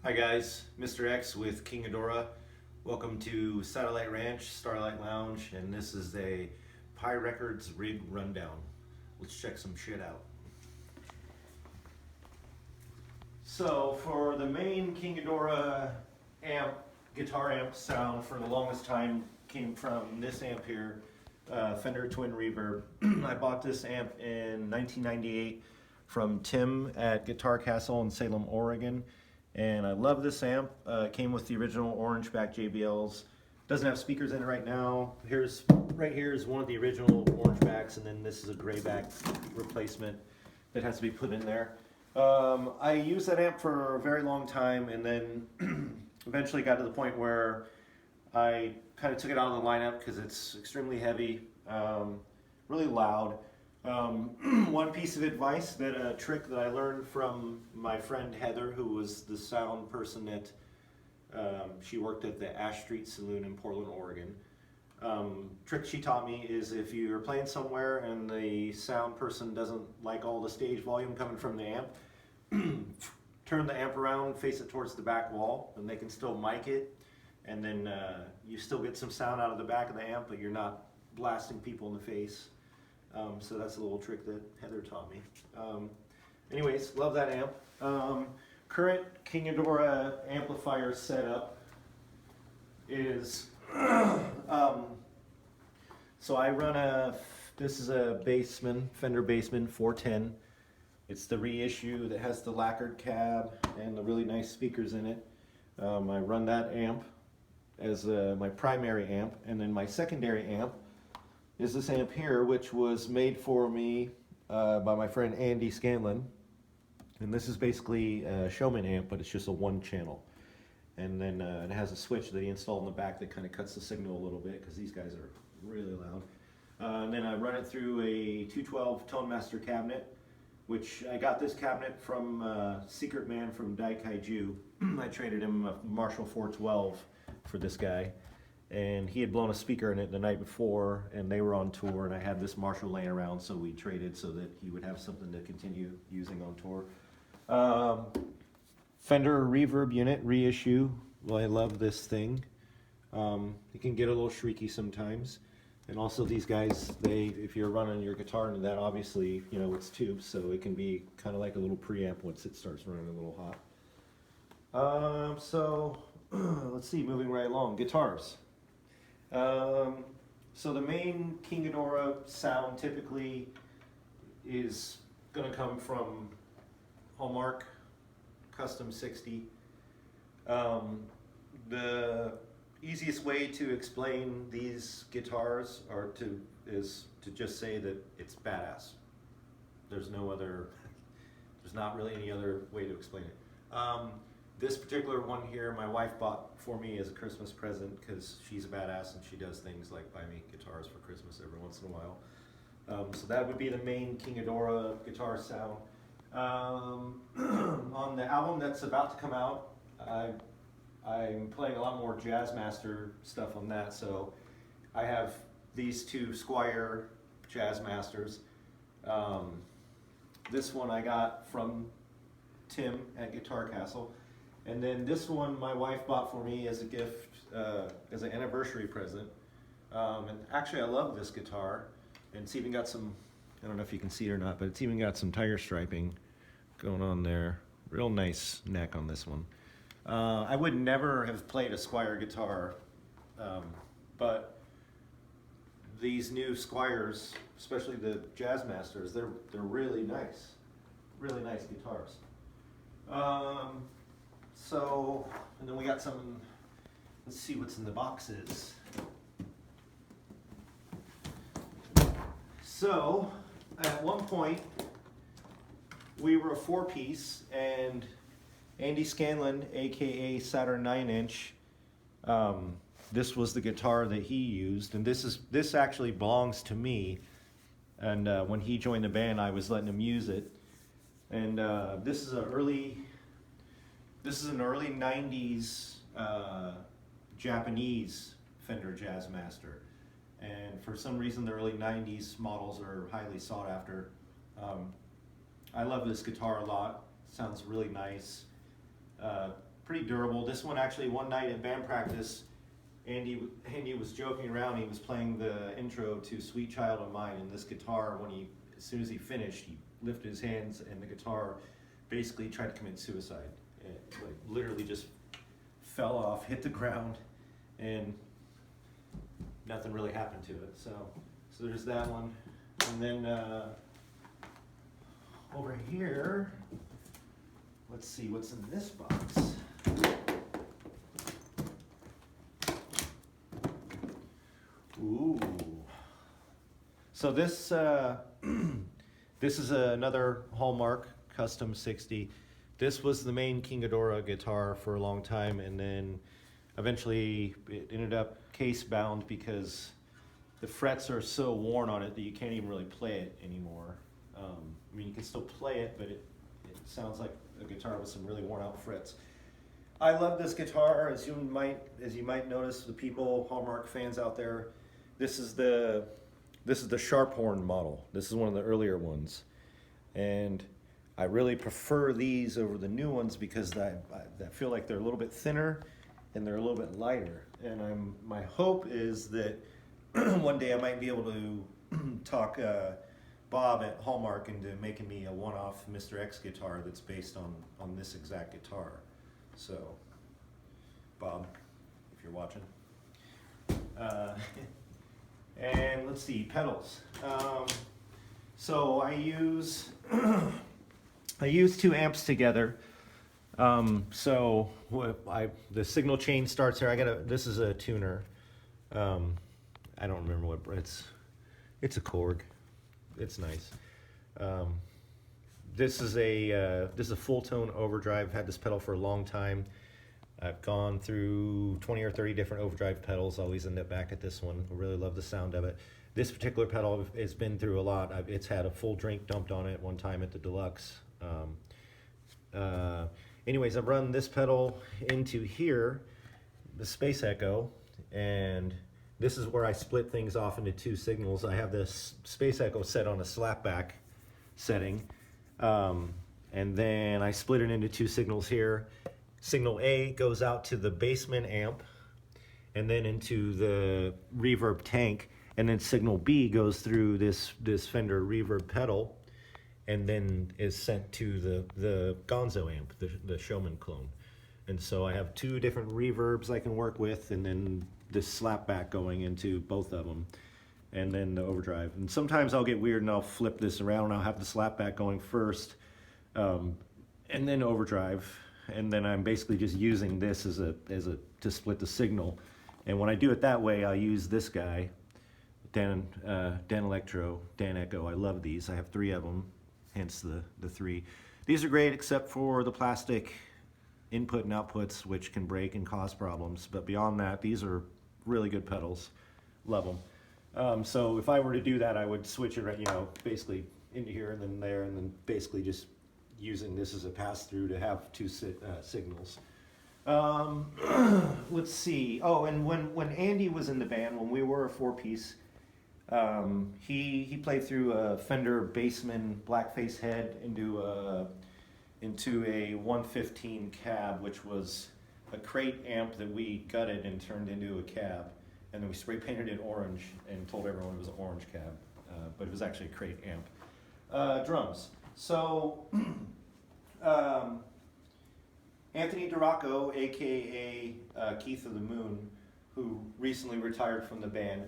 Hi guys, Mr. X with King Ghidora. Welcome to Satellite Ranch, Starlight Lounge, and this is a Pi Records rig rundown. Let's check some shit out. So for the main King Ghidora amp, guitar amp sound for the longest time came from this amp here, Fender Twin Reverb. I bought this amp in 1998 from Tim at Guitar Castle in Salem, Oregon. And I love this amp. It came with the original orange back JBLs. Doesn't have speakers in it right now. Right here is one of the original orange backs, and then this is a gray back replacement that has to be put in there. I used that amp for a very long time, and then eventually got to the point where I kind of took it out of the lineup because it's extremely heavy, really loud. One piece of advice, a trick that I learned from my friend Heather, who was the sound person at, she worked at the Ash Street Saloon in Portland, Oregon. Trick she taught me is if you're playing somewhere and the sound person doesn't like all the stage volume coming from the amp, turn the amp around, face it towards the back wall, and they can still mic it, and then you still get some sound out of the back of the amp, but you're not blasting people in the face. So that's a little trick that Heather taught me. Anyways, love that amp. Current King Ghidora amplifier setup is, so I run this is a Bassman, Fender Bassman 410. It's the reissue that has the lacquered cab and the really nice speakers in it. I run that amp as my primary amp, and then my secondary amp is this amp here, which was made for me by my friend Andy Scanlon. And this is basically a Showman amp, but it's just a one channel. And then it has a switch that he installed in the back that kind of cuts the signal a little bit because these guys are really loud. And then I run it through a 212 Tone Master cabinet, which I got this cabinet from Secret Man from Daikaiju. I traded him a Marshall 412 for this guy. And he had blown a speaker in it the night before, and they were on tour, and I had this Marshall laying around, so we traded so that he would have something to continue using on tour. Fender reverb unit reissue. Well, I love this thing. It can get a little shrieky sometimes, and also these guys, if you're running your guitar into that, obviously, you know, it's tubes, so it can be kind of like a little preamp once it starts running a little hot. Let's see, moving right along, guitars. So the main King Ghidora sound typically is going to come from Hallmark Custom 60. The easiest way to explain these guitars is to just say that it's badass. There's not really any other way to explain it. This particular one here, my wife bought for me as a Christmas present because she's a badass and she does things like buy me guitars for Christmas every once in a while. So that would be the main King Ghidora guitar sound. On the album that's about to come out, I'm playing a lot more Jazzmaster stuff on that. So I have these two Squier Jazzmasters. This one I got from Tim at Guitar Castle. And then this one my wife bought for me as a gift, as an anniversary present. And actually I love this guitar. And it's even got some, I don't know if you can see it or not, but it's even got some tire striping going on there. Real nice neck on this one. I would never have played a Squier guitar, but these new Squiers, especially the Jazzmasters, they're really nice guitars. And then we got some, let's see what's in the boxes. So, at one point, we were a 4-piece, and Andy Scanlon, aka Saturn 9-inch, this was the guitar that he used, and this actually belongs to me. And when he joined the band, I was letting him use it. And this is an early 90s Japanese Fender Jazzmaster. And for some reason, the early 90s models are highly sought after. I love this guitar a lot. Sounds really nice. pretty durable. This one actually, one night at band practice, Andy was joking around. He was playing the intro to "Sweet Child of Mine," and this guitar, as soon as he finished, he lifted his hands, and the guitar basically tried to commit suicide. It like literally just fell off, hit the ground, and nothing really happened to it. So there's that one, and then over here, let's see what's in this box. Ooh. So this this is another Hallmark Custom 60. This was the main King Ghidorah guitar for a long time, and then eventually it ended up case bound because the frets are so worn on it that you can't even really play it anymore. I mean, you can still play it, but it sounds like a guitar with some really worn out frets. I love this guitar, as you might notice, the people, Hallmark fans out there. This is the sharp horn model. This is one of the earlier ones, and I really prefer these over the new ones because I feel like they're a little bit thinner and they're a little bit lighter. And my hope is that one day I might be able to talk Bob at Hallmark into making me a one-off Mr. X guitar that's based on this exact guitar. So, Bob, if you're watching. And let's see, pedals. So I use two amps together. So the signal chain starts here. This is a tuner. I don't remember what it's a Korg. It's nice. This is a full tone overdrive. I've had this pedal for a long time. I've gone through 20 or 30 different overdrive pedals. Always end up back at this one. I really love the sound of it. This particular pedal has been through a lot. It's had a full drink dumped on it one time at the Deluxe. Anyways, I've run this pedal into here, the Space Echo, and this is where I split things off into two signals. I have this Space Echo set on a slapback setting, and then I split it into two signals here. Signal A goes out to the basement amp and then into the reverb tank, and then signal B goes through this Fender reverb pedal and then is sent to the Gonzo amp, the Showman clone. And so I have two different reverbs I can work with, and then this slapback going into both of them, and then the overdrive. And sometimes I'll get weird and I'll flip this around and I'll have the slapback going first, and then overdrive. And then I'm basically just using this to split the signal. And when I do it that way, I'll use this guy, Dan Electro, Dan Echo. I love these. I have three of them, hence the three. These are great except for the plastic input and outputs, which can break and cause problems. But beyond that, these are really good pedals. Love them. So if I were to do that, I would switch it, basically into here and then there, and then basically just using this as a pass-through to have two signals. Let's see. Oh, and when Andy was in the band, when we were a four-piece, he played through a Fender Bassman blackface head into a 115 cab, which was a crate amp that we gutted and turned into a cab, and then we spray painted it orange and told everyone it was an orange cab, but it was actually a crate amp. Drums. So, Anthony DeRocco, aka Keith of the Moon, who recently retired from the band,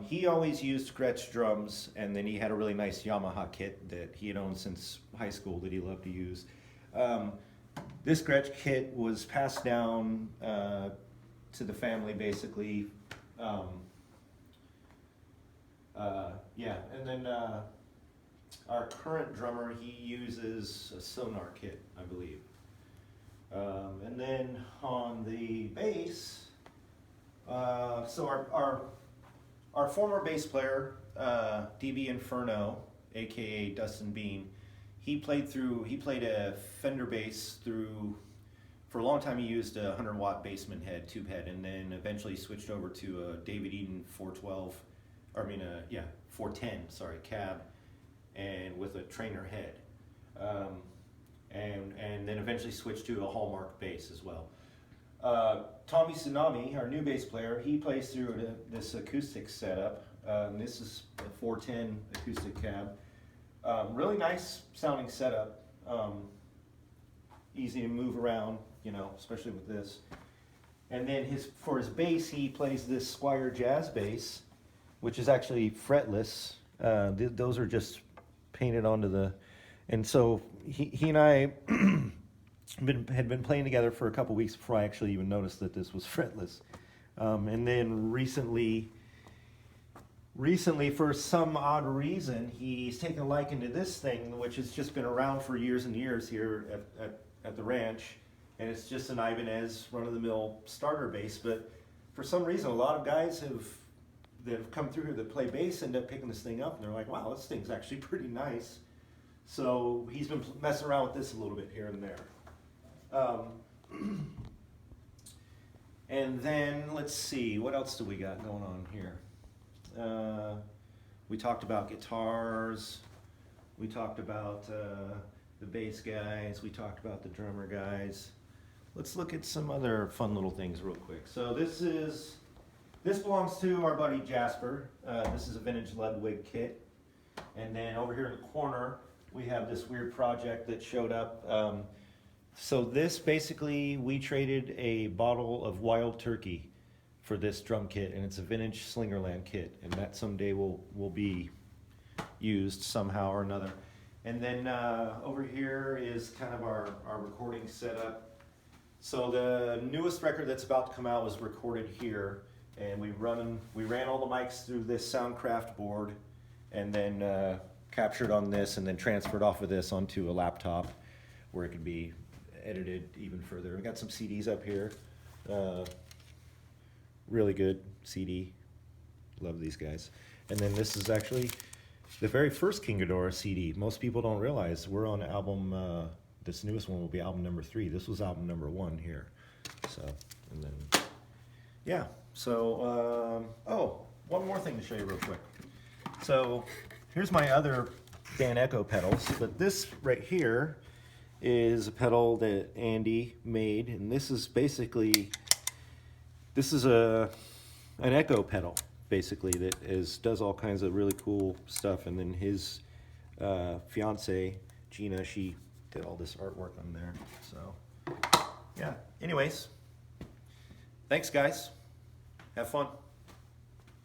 he always used Gretsch drums, and then he had a really nice Yamaha kit that he had owned since high school that he loved to use. This Gretsch kit was passed down to the family, basically. And then our current drummer, he uses a Sonar kit, I believe. And then on the bass, so our former bass player, DB Inferno, aka Dustin Bean, he played a Fender bass for a long time. He used a 100-watt Bassman head, tube head, and then eventually switched over to a David Eden 410, cab, and with a trainer head. and then eventually switched to a Hallmark bass as well. Tommy Tsunami, our new bass player, he plays through this acoustic setup. This is a 410 acoustic cab. Really nice sounding setup. Easy to move around, you know, especially with this. And then for his bass, he plays this Squier jazz bass, which is actually fretless. Those are just painted onto the, and so he and I had been playing together for a couple weeks before I actually even noticed that this was fretless. And then recently, for some odd reason, he's taken a liking to this thing, which has just been around for years and years here at the ranch. And it's just an Ibanez run-of-the-mill starter bass. But for some reason, a lot of guys that have come through here that play bass end up picking this thing up, and they're like, wow, this thing's actually pretty nice. So he's been messing around with this a little bit here and there. And then let's see, what else do we got going on here? We talked about guitars, we talked about the bass guys, we talked about the drummer guys. Let's look at some other fun little things real quick. So this belongs to our buddy Jasper. This is a vintage Ludwig kit. And then over here in the corner, we have this weird project that showed up. So this basically, we traded a bottle of Wild Turkey for this drum kit, and it's a vintage Slingerland kit, and that someday will be used somehow or another. And then over here is kind of our recording setup. So the newest record that's about to come out was recorded here, and we ran all the mics through this Soundcraft board, and then captured on this, and then transferred off of this onto a laptop where it could be edited even further. We got some CDs up here. Really good CD. Love these guys. And then this is actually the very first King Ghidorah CD. Most people don't realize we're on album, this newest one will be album number 3. This was album number 1 here. So, and then, yeah. So, oh, one more thing to show you real quick. So, here's my other Dan Echo pedals, but this right here is a pedal that Andy made, and this is basically, this is an echo pedal, basically, that does all kinds of really cool stuff. And then his fiance, Gina, she did all this artwork on there. So, yeah. Anyways, thanks, guys. Have fun.